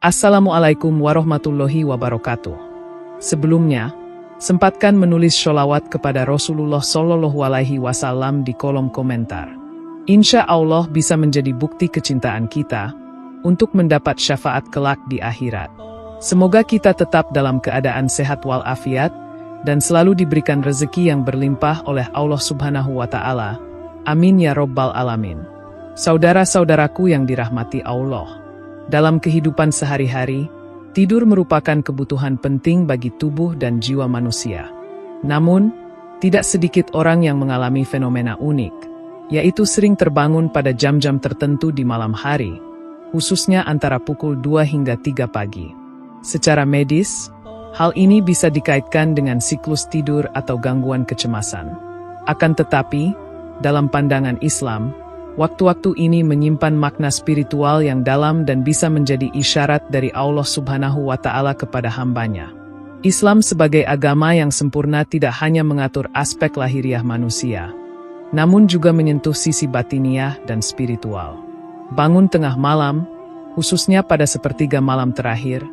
Assalamualaikum warahmatullahi wabarakatuh. Sebelumnya, sempatkan menulis sholawat kepada Rasulullah Shallallahu Alaihi Wasallam di kolom komentar. Insya Allah bisa menjadi bukti kecintaan kita untuk mendapat syafaat kelak di akhirat. Semoga kita tetap dalam keadaan sehat walafiat dan selalu diberikan rezeki yang berlimpah oleh Allah Subhanahu wa Ta'ala. Amin ya Rabbal Alamin. Saudara-saudaraku yang dirahmati Allah, dalam kehidupan sehari-hari, tidur merupakan kebutuhan penting bagi tubuh dan jiwa manusia. Namun, tidak sedikit orang yang mengalami fenomena unik, yaitu sering terbangun pada jam-jam tertentu di malam hari, khususnya antara pukul 2 hingga 3 pagi. Secara medis, hal ini bisa dikaitkan dengan siklus tidur atau gangguan kecemasan. Akan tetapi, dalam pandangan Islam, waktu-waktu ini menyimpan makna spiritual yang dalam dan bisa menjadi isyarat dari Allah Subhanahu wa Ta'ala kepada hambanya. Islam sebagai agama yang sempurna tidak hanya mengatur aspek lahiriah manusia, namun juga menyentuh sisi batiniah dan spiritual. Bangun tengah malam, khususnya pada sepertiga malam terakhir,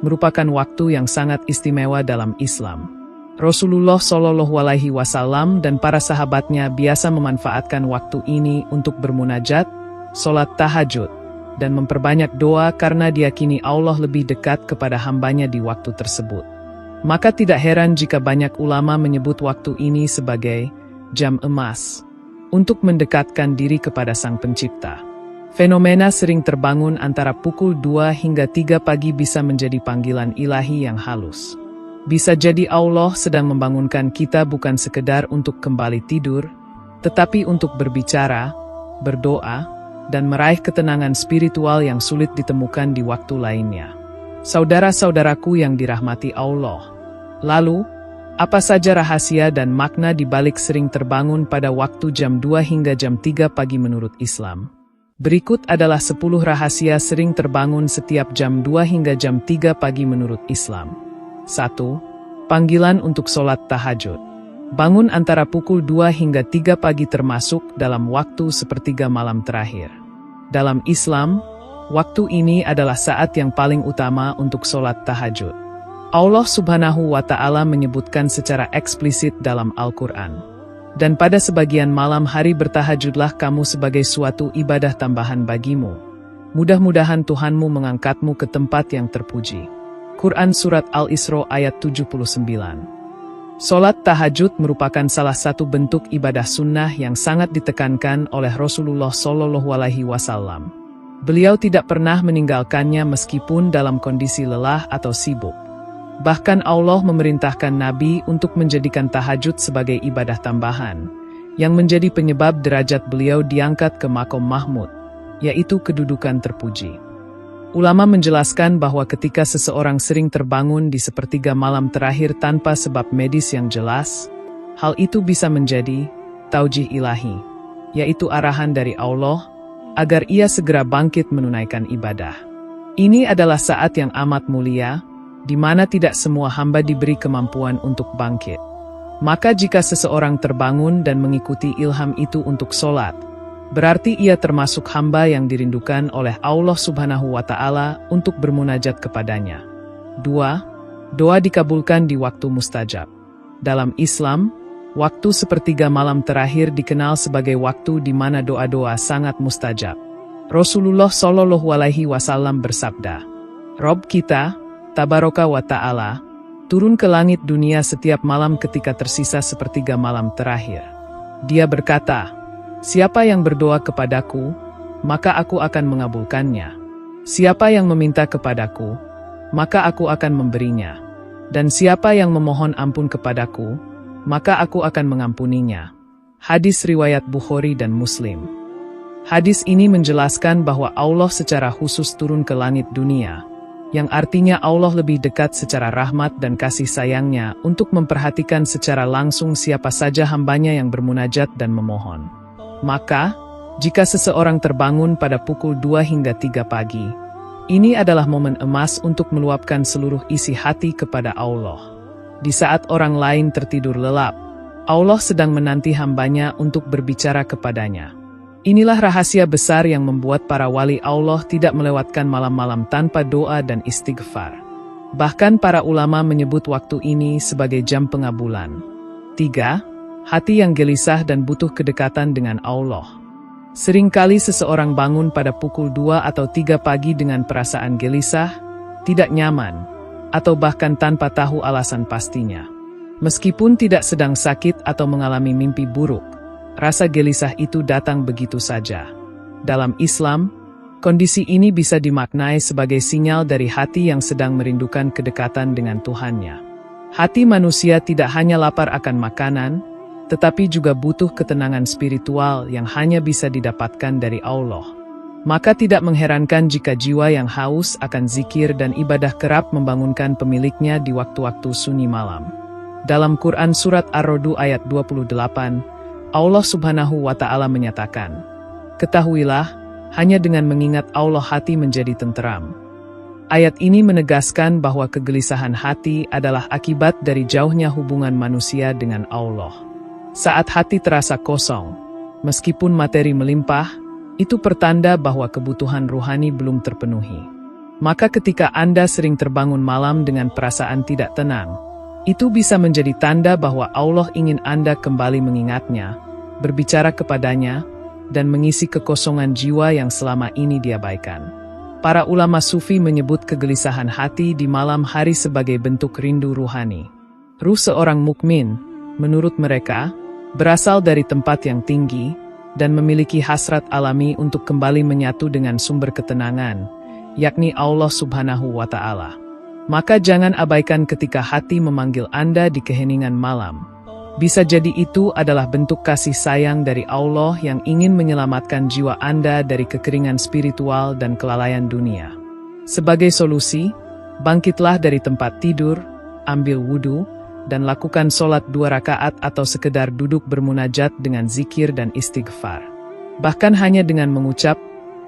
merupakan waktu yang sangat istimewa dalam Islam. Rasulullah Shallallahu Alaihi Wasallam dan para sahabatnya biasa memanfaatkan waktu ini untuk bermunajat, sholat tahajud, dan memperbanyak doa karena diyakini Allah lebih dekat kepada hambanya di waktu tersebut. Maka tidak heran jika banyak ulama menyebut waktu ini sebagai jam emas untuk mendekatkan diri kepada Sang Pencipta. Fenomena sering terbangun antara pukul 2 hingga 3 pagi bisa menjadi panggilan ilahi yang halus. Bisa jadi Allah sedang membangunkan kita bukan sekedar untuk kembali tidur, tetapi untuk berbicara, berdoa, dan meraih ketenangan spiritual yang sulit ditemukan di waktu lainnya. Saudara-saudaraku yang dirahmati Allah, lalu, apa saja rahasia dan makna di balik sering terbangun pada waktu jam 2 hingga jam 3 pagi menurut Islam? Berikut adalah 10 rahasia sering terbangun setiap jam 2 hingga jam 3 pagi menurut Islam. 1. Panggilan untuk sholat tahajud. Bangun antara pukul 2 hingga 3 pagi termasuk dalam waktu sepertiga malam terakhir. Dalam Islam, waktu ini adalah saat yang paling utama untuk sholat tahajud. Allah Subhanahu wa Ta'ala menyebutkan secara eksplisit dalam Al-Quran. Dan pada sebagian malam hari bertahajudlah kamu sebagai suatu ibadah tambahan bagimu. Mudah-mudahan Tuhanmu mengangkatmu ke tempat yang terpuji. Quran Surat Al-Isra ayat 79. Sholat tahajud merupakan salah satu bentuk ibadah sunnah yang sangat ditekankan oleh Rasulullah Shallallahu Alaihi Wasallam. Beliau tidak pernah meninggalkannya meskipun dalam kondisi lelah atau sibuk. Bahkan Allah memerintahkan Nabi untuk menjadikan tahajud sebagai ibadah tambahan, yang menjadi penyebab derajat beliau diangkat ke maqam Mahmud, yaitu kedudukan terpuji. Ulama menjelaskan bahwa ketika seseorang sering terbangun di sepertiga malam terakhir tanpa sebab medis yang jelas, hal itu bisa menjadi taujih ilahi, yaitu arahan dari Allah, agar ia segera bangkit menunaikan ibadah. Ini adalah saat yang amat mulia, di mana tidak semua hamba diberi kemampuan untuk bangkit. Maka jika seseorang terbangun dan mengikuti ilham itu untuk sholat, berarti ia termasuk hamba yang dirindukan oleh Allah Subhanahu wa Ta'ala untuk bermunajat kepadanya. 2. Doa dikabulkan di waktu mustajab. Dalam Islam, waktu sepertiga malam terakhir dikenal sebagai waktu di mana doa-doa sangat mustajab. Rasulullah Shallallahu Alaihi Wasallam bersabda, "Rob kita, Tabaraka wa Ta'ala, turun ke langit dunia setiap malam ketika tersisa sepertiga malam terakhir. Dia berkata, siapa yang berdoa kepadaku, maka aku akan mengabulkannya. Siapa yang meminta kepadaku, maka aku akan memberinya. Dan siapa yang memohon ampun kepadaku, maka aku akan mengampuninya." Hadis riwayat Bukhari dan Muslim. Hadis ini menjelaskan bahwa Allah secara khusus turun ke langit dunia, yang artinya Allah lebih dekat secara rahmat dan kasih sayangnya untuk memperhatikan secara langsung siapa saja hambanya yang bermunajat dan memohon. Maka, jika seseorang terbangun pada pukul 2 hingga 3 pagi, ini adalah momen emas untuk meluapkan seluruh isi hati kepada Allah. Di saat orang lain tertidur lelap, Allah sedang menanti hambanya untuk berbicara kepadanya. Inilah rahasia besar yang membuat para wali Allah tidak melewatkan malam-malam tanpa doa dan istighfar. Bahkan para ulama menyebut waktu ini sebagai jam pengabulan. 3. Hati yang gelisah dan butuh kedekatan dengan Allah. Seringkali seseorang bangun pada pukul 2 atau 3 pagi dengan perasaan gelisah, tidak nyaman, atau bahkan tanpa tahu alasan pastinya. Meskipun tidak sedang sakit atau mengalami mimpi buruk, rasa gelisah itu datang begitu saja. Dalam Islam, kondisi ini bisa dimaknai sebagai sinyal dari hati yang sedang merindukan kedekatan dengan Tuhannya. Hati manusia tidak hanya lapar akan makanan, tetapi juga butuh ketenangan spiritual yang hanya bisa didapatkan dari Allah. Maka tidak mengherankan jika jiwa yang haus akan zikir dan ibadah kerap membangunkan pemiliknya di waktu-waktu sunyi malam. Dalam Quran Surat Ar-Ra'd ayat 28, Allah Subhanahu wa Ta'ala menyatakan, "Ketahuilah, hanya dengan mengingat Allah hati menjadi tenteram." Ayat ini menegaskan bahwa kegelisahan hati adalah akibat dari jauhnya hubungan manusia dengan Allah. Saat hati terasa kosong, meskipun materi melimpah, itu pertanda bahwa kebutuhan ruhani belum terpenuhi. Maka ketika Anda sering terbangun malam dengan perasaan tidak tenang, itu bisa menjadi tanda bahwa Allah ingin Anda kembali mengingatnya, berbicara kepadanya, dan mengisi kekosongan jiwa yang selama ini diabaikan. Para ulama sufi menyebut kegelisahan hati di malam hari sebagai bentuk rindu ruhani. Ruh seorang mukmin, menurut mereka, berasal dari tempat yang tinggi, dan memiliki hasrat alami untuk kembali menyatu dengan sumber ketenangan, yakni Allah Subhanahu wa Ta'ala. Maka jangan abaikan ketika hati memanggil Anda di keheningan malam. Bisa jadi itu adalah bentuk kasih sayang dari Allah yang ingin menyelamatkan jiwa Anda dari kekeringan spiritual dan kelalaian dunia. Sebagai solusi, bangkitlah dari tempat tidur, ambil wudhu, dan lakukan sholat 2 rakaat atau sekedar duduk bermunajat dengan zikir dan istighfar. Bahkan hanya dengan mengucap,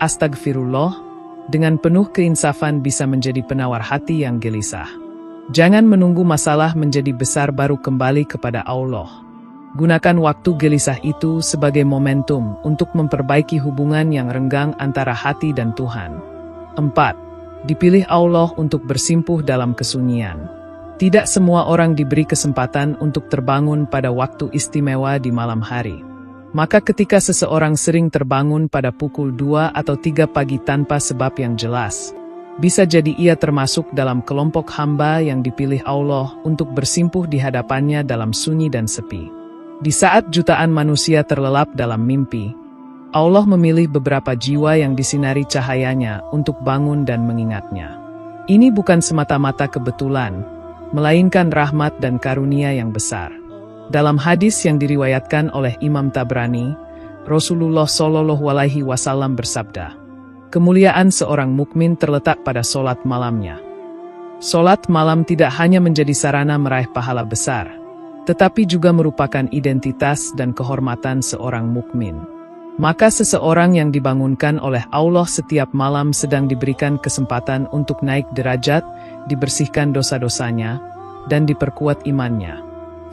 astagfirullah, dengan penuh keinsafan bisa menjadi penawar hati yang gelisah. Jangan menunggu masalah menjadi besar baru kembali kepada Allah. Gunakan waktu gelisah itu sebagai momentum untuk memperbaiki hubungan yang renggang antara hati dan Tuhan. 4. Dipilih Allah untuk bersimpuh dalam kesunyian. Tidak semua orang diberi kesempatan untuk terbangun pada waktu istimewa di malam hari. Maka ketika seseorang sering terbangun pada pukul 2 atau 3 pagi tanpa sebab yang jelas, bisa jadi ia termasuk dalam kelompok hamba yang dipilih Allah untuk bersimpuh di hadapannya dalam sunyi dan sepi. Di saat jutaan manusia terlelap dalam mimpi, Allah memilih beberapa jiwa yang disinari cahayanya untuk bangun dan mengingatnya. Ini bukan semata-mata kebetulan, melainkan rahmat dan karunia yang besar. Dalam hadis yang diriwayatkan oleh Imam Tabrani, Rasulullah Shallallahu Alaihi Wasallam bersabda, "Kemuliaan seorang mukmin terletak pada solat malamnya." Solat malam tidak hanya menjadi sarana meraih pahala besar, tetapi juga merupakan identitas dan kehormatan seorang mukmin. Maka seseorang yang dibangunkan oleh Allah setiap malam sedang diberikan kesempatan untuk naik derajat, dibersihkan dosa-dosanya, dan diperkuat imannya.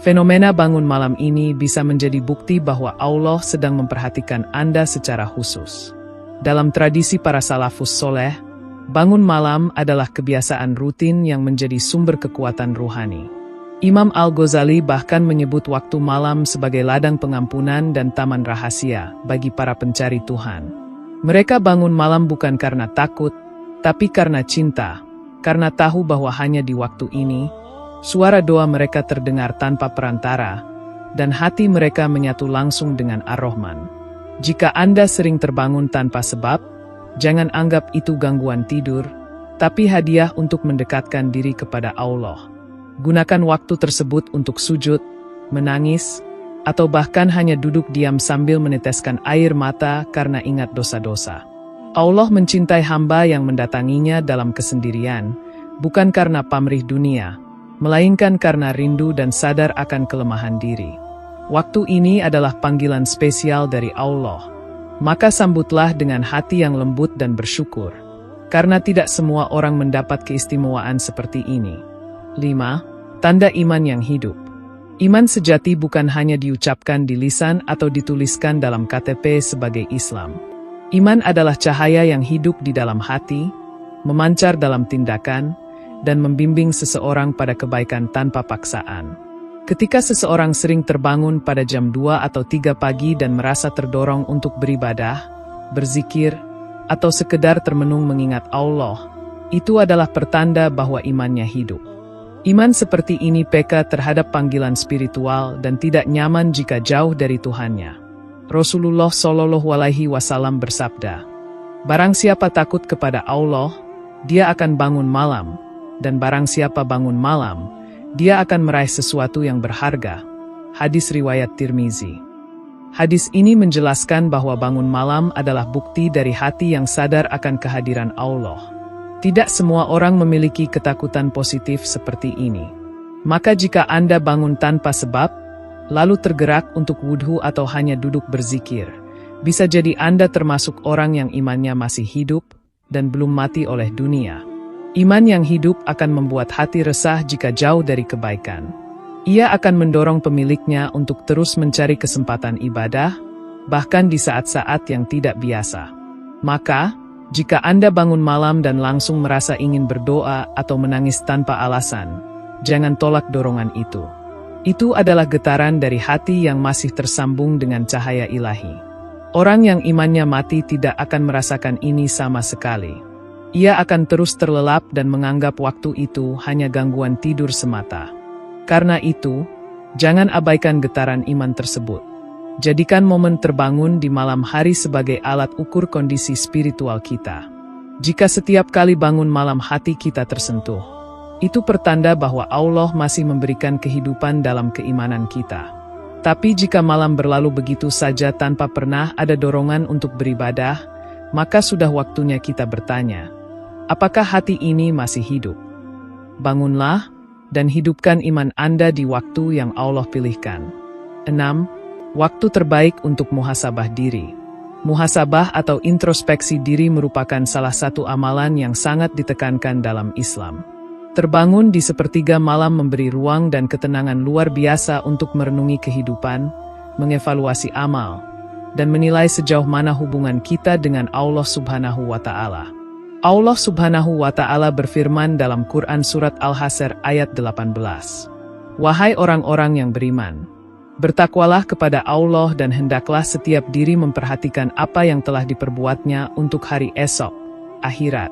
Fenomena bangun malam ini bisa menjadi bukti bahwa Allah sedang memperhatikan Anda secara khusus. Dalam tradisi para salafus soleh, bangun malam adalah kebiasaan rutin yang menjadi sumber kekuatan ruhani. Imam Al-Ghazali bahkan menyebut waktu malam sebagai ladang pengampunan dan taman rahasia bagi para pencari Tuhan. Mereka bangun malam bukan karena takut, tapi karena cinta, karena tahu bahwa hanya di waktu ini, suara doa mereka terdengar tanpa perantara, dan hati mereka menyatu langsung dengan Ar-Rahman. Jika Anda sering terbangun tanpa sebab, jangan anggap itu gangguan tidur, tapi hadiah untuk mendekatkan diri kepada Allah. Gunakan waktu tersebut untuk sujud, menangis, atau bahkan hanya duduk diam sambil meneteskan air mata karena ingat dosa-dosa. Allah mencintai hamba yang mendatanginya dalam kesendirian, bukan karena pamrih dunia, melainkan karena rindu dan sadar akan kelemahan diri. Waktu ini adalah panggilan spesial dari Allah. Maka sambutlah dengan hati yang lembut dan bersyukur, karena tidak semua orang mendapat keistimewaan seperti ini. 5. Tanda iman yang hidup. Iman sejati bukan hanya diucapkan di lisan atau dituliskan dalam KTP sebagai Islam. Iman adalah cahaya yang hidup di dalam hati, memancar dalam tindakan, dan membimbing seseorang pada kebaikan tanpa paksaan. Ketika seseorang sering terbangun pada jam 2 atau 3 pagi dan merasa terdorong untuk beribadah, berzikir, atau sekedar termenung mengingat Allah, itu adalah pertanda bahwa imannya hidup. Iman seperti ini peka terhadap panggilan spiritual dan tidak nyaman jika jauh dari Tuhannya. Rasulullah Shallallahu Alaihi Wasallam bersabda, "Barang siapa takut kepada Allah, dia akan bangun malam, dan barang siapa bangun malam, dia akan meraih sesuatu yang berharga." Hadis riwayat Tirmizi. Hadis ini menjelaskan bahwa bangun malam adalah bukti dari hati yang sadar akan kehadiran Allah. Tidak semua orang memiliki ketakutan positif seperti ini. Maka jika Anda bangun tanpa sebab, lalu tergerak untuk wudhu atau hanya duduk berzikir, bisa jadi Anda termasuk orang yang imannya masih hidup dan belum mati oleh dunia. Iman yang hidup akan membuat hati resah jika jauh dari kebaikan. Ia akan mendorong pemiliknya untuk terus mencari kesempatan ibadah, bahkan di saat-saat yang tidak biasa. Maka, jika Anda bangun malam dan langsung merasa ingin berdoa atau menangis tanpa alasan, jangan tolak dorongan itu. Itu adalah getaran dari hati yang masih tersambung dengan cahaya ilahi. Orang yang imannya mati tidak akan merasakan ini sama sekali. Ia akan terus terlelap dan menganggap waktu itu hanya gangguan tidur semata. Karena itu, jangan abaikan getaran iman tersebut. Jadikan momen terbangun di malam hari sebagai alat ukur kondisi spiritual kita. Jika setiap kali bangun malam hati kita tersentuh, itu pertanda bahwa Allah masih memberikan kehidupan dalam keimanan kita. Tapi jika malam berlalu begitu saja tanpa pernah ada dorongan untuk beribadah, maka sudah waktunya kita bertanya, apakah hati ini masih hidup? Bangunlah dan hidupkan iman Anda di waktu yang Allah pilihkan. 6. Waktu terbaik untuk muhasabah diri. Muhasabah atau introspeksi diri merupakan salah satu amalan yang sangat ditekankan dalam Islam. Terbangun di sepertiga malam memberi ruang dan ketenangan luar biasa untuk merenungi kehidupan, mengevaluasi amal, dan menilai sejauh mana hubungan kita dengan Allah Subhanahu wa Ta'ala. Allah Subhanahu wa Ta'ala berfirman dalam Quran Surat Al-Hasr ayat 18. Wahai orang-orang yang beriman, bertakwalah kepada Allah dan hendaklah setiap diri memperhatikan apa yang telah diperbuatnya untuk hari esok, akhirat,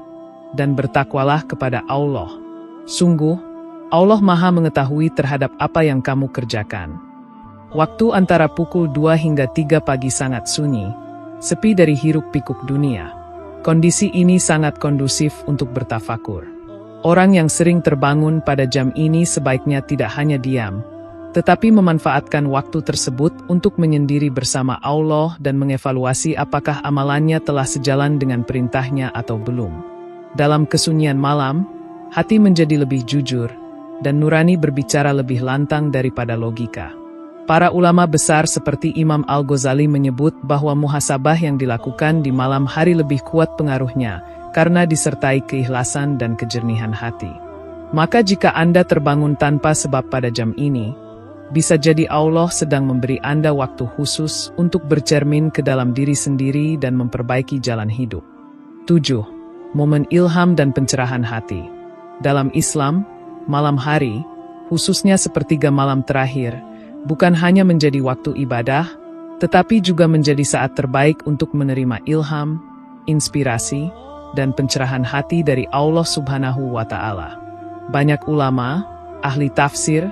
dan bertakwalah kepada Allah. Sungguh, Allah Maha mengetahui terhadap apa yang kamu kerjakan. Waktu antara pukul 2 hingga 3 pagi sangat sunyi, sepi dari hiruk-pikuk dunia. Kondisi ini sangat kondusif untuk bertafakur. Orang yang sering terbangun pada jam ini sebaiknya tidak hanya diam, tetapi memanfaatkan waktu tersebut untuk menyendiri bersama Allah dan mengevaluasi apakah amalannya telah sejalan dengan perintahnya atau belum. Dalam kesunyian malam, hati menjadi lebih jujur, dan nurani berbicara lebih lantang daripada logika. Para ulama besar seperti Imam Al-Ghazali menyebut bahwa muhasabah yang dilakukan di malam hari lebih kuat pengaruhnya, karena disertai keikhlasan dan kejernihan hati. Maka jika Anda terbangun tanpa sebab pada jam ini, bisa jadi Allah sedang memberi Anda waktu khusus untuk bercermin ke dalam diri sendiri dan memperbaiki jalan hidup. 7. Momen ilham dan pencerahan hati. Dalam Islam, malam hari, khususnya sepertiga malam terakhir, bukan hanya menjadi waktu ibadah, tetapi juga menjadi saat terbaik untuk menerima ilham, inspirasi, dan pencerahan hati dari Allah Subhanahu wa Ta'ala. Banyak ulama, ahli tafsir,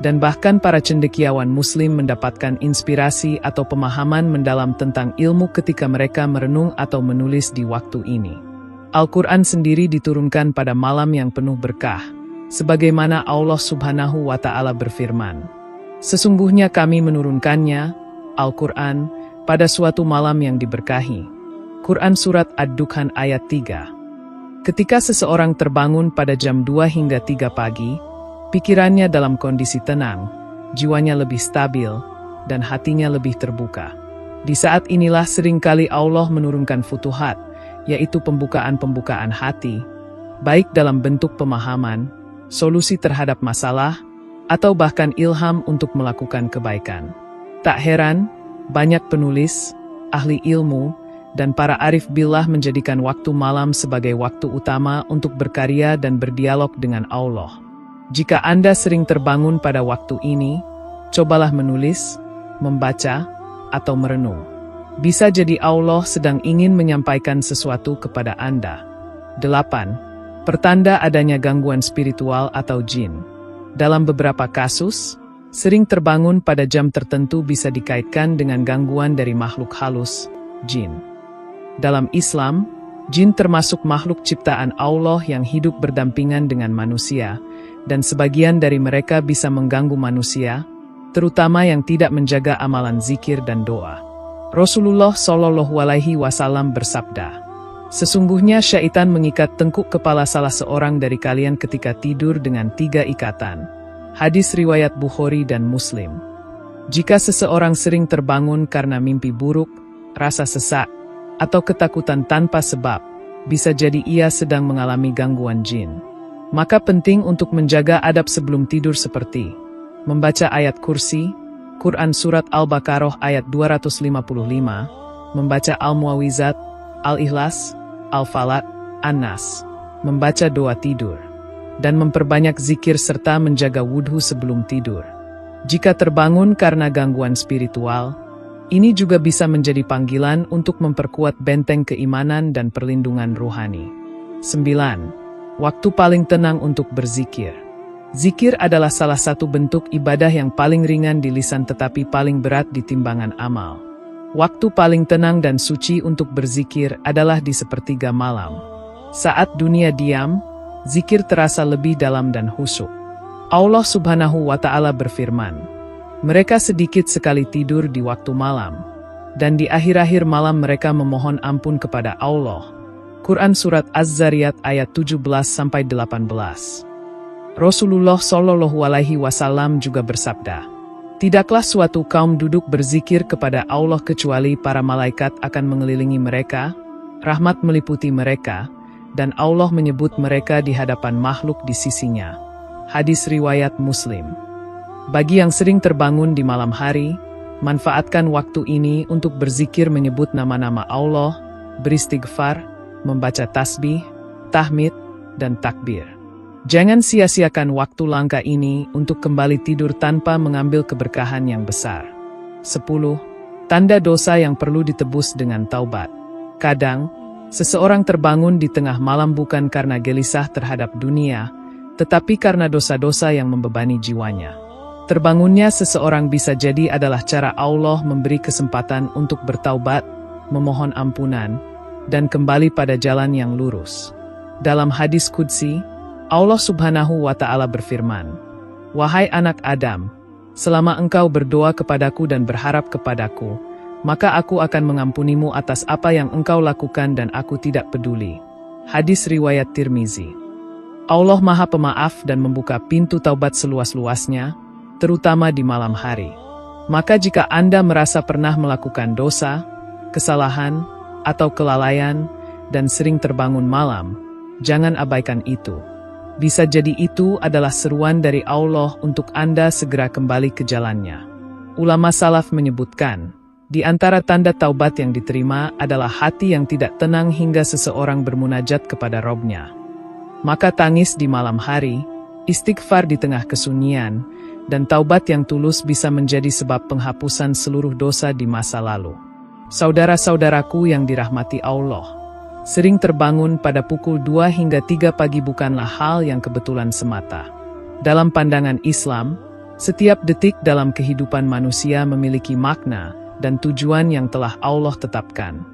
dan bahkan para cendekiawan Muslim mendapatkan inspirasi atau pemahaman mendalam tentang ilmu ketika mereka merenung atau menulis di waktu ini. Al-Quran sendiri diturunkan pada malam yang penuh berkah, sebagaimana Allah Subhanahu wa Ta'ala berfirman, "Sesungguhnya kami menurunkannya, Al-Quran, pada suatu malam yang diberkahi." Quran Surat Ad-Dukhan ayat 3. Ketika seseorang terbangun pada jam 2 hingga 3 pagi, pikirannya dalam kondisi tenang, jiwanya lebih stabil, dan hatinya lebih terbuka. Di saat inilah seringkali Allah menurunkan futuhat, yaitu pembukaan-pembukaan hati, baik dalam bentuk pemahaman, solusi terhadap masalah, atau bahkan ilham untuk melakukan kebaikan. Tak heran, banyak penulis, ahli ilmu, dan para arif billah menjadikan waktu malam sebagai waktu utama untuk berkarya dan berdialog dengan Allah. Jika Anda sering terbangun pada waktu ini, cobalah menulis, membaca, atau merenung. Bisa jadi Allah sedang ingin menyampaikan sesuatu kepada Anda. 8. Pertanda adanya gangguan spiritual atau jin. Dalam beberapa kasus, sering terbangun pada jam tertentu bisa dikaitkan dengan gangguan dari makhluk halus, jin. Dalam Islam, jin termasuk makhluk ciptaan Allah yang hidup berdampingan dengan manusia, dan sebagian dari mereka bisa mengganggu manusia, terutama yang tidak menjaga amalan zikir dan doa. Rasulullah Shallallahu Alaihi Wasallam bersabda, "Sesungguhnya syaitan mengikat tengkuk kepala salah seorang dari kalian ketika tidur dengan 3 ikatan." Hadis riwayat Bukhari dan Muslim. Jika seseorang sering terbangun karena mimpi buruk, rasa sesak, atau ketakutan tanpa sebab, bisa jadi ia sedang mengalami gangguan jin. Maka penting untuk menjaga adab sebelum tidur seperti membaca ayat kursi, Quran Surat Al-Baqarah ayat 255, membaca Al-Muawizat, Al-Ikhlas, Al-Falaq, An-Nas, membaca doa tidur, dan memperbanyak zikir serta menjaga wudhu sebelum tidur. Jika terbangun karena gangguan spiritual, ini juga bisa menjadi panggilan untuk memperkuat benteng keimanan dan perlindungan rohani. 9. Waktu paling tenang untuk berzikir. Zikir adalah salah satu bentuk ibadah yang paling ringan di lisan tetapi paling berat di timbangan amal. Waktu paling tenang dan suci untuk berzikir adalah di sepertiga malam. Saat dunia diam, zikir terasa lebih dalam dan khusyuk. Allah Subhanahu wa Ta'ala berfirman, "Mereka sedikit sekali tidur di waktu malam, dan di akhir-akhir malam mereka memohon ampun kepada Allah." Quran Surat Az-Zariyat ayat 17-18. Rasulullah Shallallahu Alaihi Wasallam juga bersabda, "Tidaklah suatu kaum duduk berzikir kepada Allah kecuali para malaikat akan mengelilingi mereka, rahmat meliputi mereka, dan Allah menyebut mereka di hadapan makhluk di sisinya." Hadis riwayat Muslim. Bagi yang sering terbangun di malam hari, manfaatkan waktu ini untuk berzikir menyebut nama-nama Allah, beristighfar, membaca tasbih, tahmid, dan takbir. Jangan sia-siakan waktu langka ini untuk kembali tidur tanpa mengambil keberkahan yang besar. 10. Tanda dosa yang perlu ditebus dengan taubat. Kadang, seseorang terbangun di tengah malam bukan karena gelisah terhadap dunia, tetapi karena dosa-dosa yang membebani jiwanya. Terbangunnya seseorang bisa jadi adalah cara Allah memberi kesempatan untuk bertaubat, memohon ampunan, dan kembali pada jalan yang lurus. Dalam hadis qudsi, Allah Subhanahu wa Ta'ala berfirman, "Wahai anak Adam, selama engkau berdoa kepadaku dan berharap kepadaku, maka aku akan mengampunimu atas apa yang engkau lakukan dan aku tidak peduli." Hadis riwayat Tirmizi. Allah Maha Pemaaf dan membuka pintu taubat seluas-luasnya, terutama di malam hari. Maka jika Anda merasa pernah melakukan dosa, kesalahan, atau kelalaian, dan sering terbangun malam, jangan abaikan itu. Bisa jadi itu adalah seruan dari Allah untuk Anda segera kembali ke jalannya. Ulama salaf menyebutkan, di antara tanda taubat yang diterima adalah hati yang tidak tenang hingga seseorang bermunajat kepada Robnya. Maka tangis di malam hari, istighfar di tengah kesunyian, dan taubat yang tulus bisa menjadi sebab penghapusan seluruh dosa di masa lalu. Saudara-saudaraku yang dirahmati Allah, sering terbangun pada pukul 2 hingga 3 pagi bukanlah hal yang kebetulan semata. Dalam pandangan Islam, setiap detik dalam kehidupan manusia memiliki makna dan tujuan yang telah Allah tetapkan.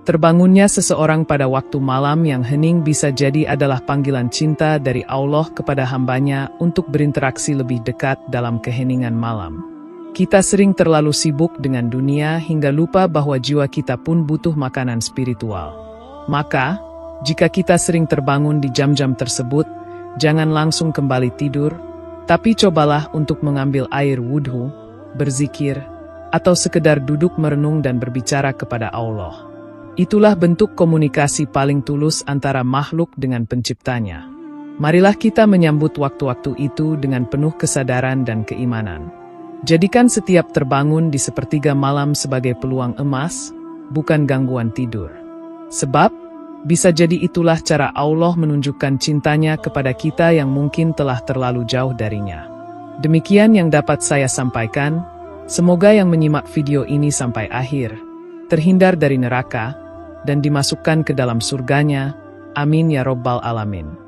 Terbangunnya seseorang pada waktu malam yang hening bisa jadi adalah panggilan cinta dari Allah kepada hambanya untuk berinteraksi lebih dekat dalam keheningan malam. Kita sering terlalu sibuk dengan dunia hingga lupa bahwa jiwa kita pun butuh makanan spiritual. Maka, jika kita sering terbangun di jam-jam tersebut, jangan langsung kembali tidur, tapi cobalah untuk mengambil air wudhu, berzikir, atau sekedar duduk merenung dan berbicara kepada Allah. Itulah bentuk komunikasi paling tulus antara makhluk dengan penciptanya. Marilah kita menyambut waktu-waktu itu dengan penuh kesadaran dan keimanan. Jadikan setiap terbangun di sepertiga malam sebagai peluang emas, bukan gangguan tidur. Sebab, bisa jadi itulah cara Allah menunjukkan cintanya kepada kita yang mungkin telah terlalu jauh darinya. Demikian yang dapat saya sampaikan. Semoga yang menyimak video ini sampai akhir terhindar dari neraka dan dimasukkan ke dalam surganya. Amin ya Rabbal Alamin.